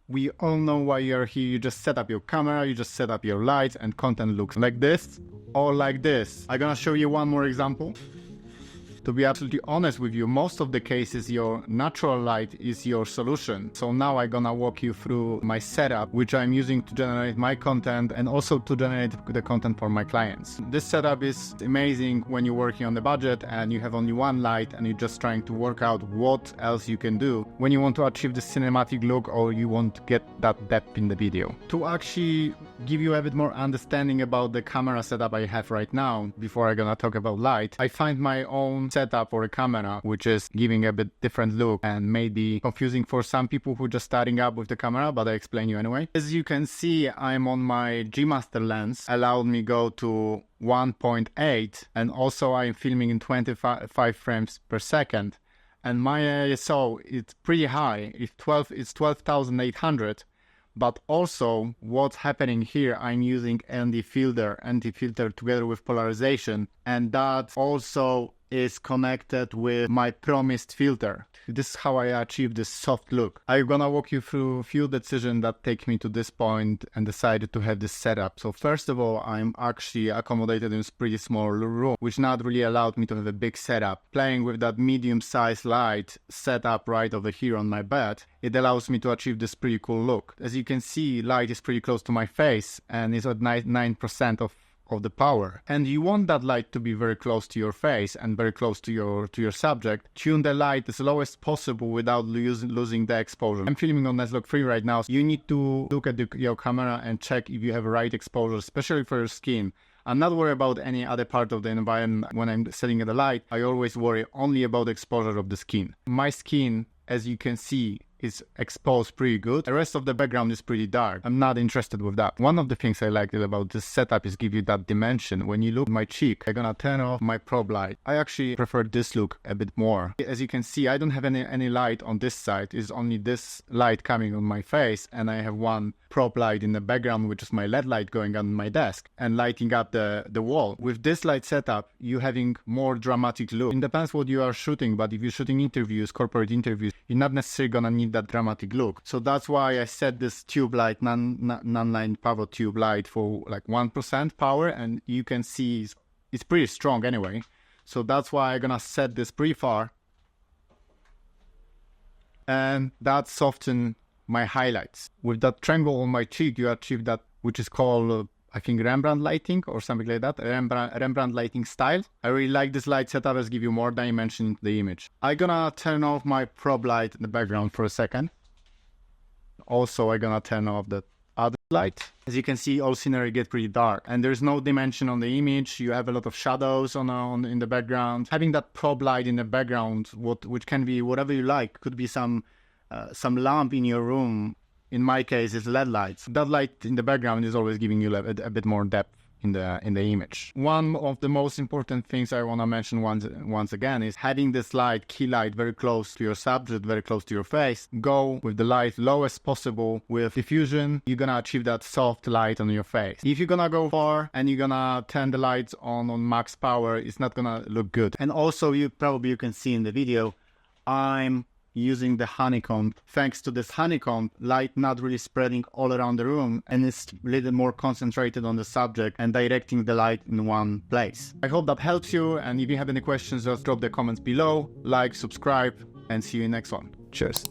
We all know why you're here. You just set up your camera, you just set up your lights, and content looks like this or like this. I'm gonna show you one more example. To be absolutely honest with you, most of the cases your natural light is your solution. So now I'm gonna walk you through my setup, which I'm using to generate my content and also to generate the content for my clients. This setup is amazing when you're working on the budget and you have only one light and you're just trying to work out what else you can do when you want to achieve the cinematic look or you want to get that depth in the video. To actually give you a bit more understanding about the camera setup I have right now, before I'm gonna talk about light, I find my own setup for a camera which is giving a bit different look and maybe confusing for some people who are just starting up with the camera, but I explain you anyway. As you can see, I'm on my G Master lens, allowed me go to 1.8, and also I'm filming in 25 frames per second, and my ISO is pretty high. It's 12,800. But also what's happening here, I'm using anti-filter together with polarization, and that also is connected with my promised filter. This is how I achieve this soft look. I'm gonna walk you through a few decisions that take me to this point and decided to have this setup. So first of all, I'm actually accommodated in this pretty small room, which not really allowed me to have a big setup. Playing with that medium-sized light setup right over here on my bed, it allows me to achieve this pretty cool look. As you can see, light is pretty close to my face and is at 9% of the power, and you want that light to be very close to your face and very close to your subject. Tune the light as low as possible without losing the exposure. I'm filming on S-Log 3 right now, so you need to look at your camera and check if you have the right exposure, especially for your skin. I'm not worried about any other part of the environment. When I'm setting the light, I always worry only about the exposure of the skin. My skin, as you can see, is exposed pretty good. The rest of the background is pretty dark. I'm not interested with that. One of the things I liked about this setup is give you that dimension. When you look at my cheek, I'm gonna turn off my probe light. I actually prefer this look a bit more. As you can see, I don't have any light on this side. It's only this light coming on my face, and I have one probe light in the background, which is my LED light going on my desk and lighting up the wall. With this light setup, you're having more dramatic look. It depends what you are shooting, but if you're shooting interviews, corporate interviews, you're not necessarily gonna need that dramatic look. So that's why I set this tube light, non-line power tube light, for like 1% power, and you can see it's pretty strong anyway. So that's why I'm gonna set this pretty far, and that softens my highlights. With that triangle on my cheek, you achieve that, which is called I think Rembrandt lighting or something like that, Rembrandt lighting style. I really like this light setup as give you more dimension into the image. I'm gonna turn off my probe light in the background for a second. Also, I'm gonna turn off the other light. As you can see, all scenery get pretty dark and there's no dimension on the image. You have a lot of shadows in the background. Having that probe light in the background, which can be whatever you like, could be some lamp in your room. In my case, it's LED lights. That light in the background is always giving you a bit more depth in the image. One of the most important things I want to mention once again is having this light, key light, very close to your subject, very close to your face. Go with the light low as possible. With diffusion, you're gonna achieve that soft light on your face. If you're gonna go far and you're gonna turn the lights on max power, it's not gonna look good. And also, you can see in the video, I'm using the honeycomb. Thanks to this honeycomb, light not really spreading all around the room, and it's a little more concentrated on the subject and directing the light in one place. I hope that helps you, and if you have any questions, just drop the comments below, like, subscribe, and see you in the next one. Cheers.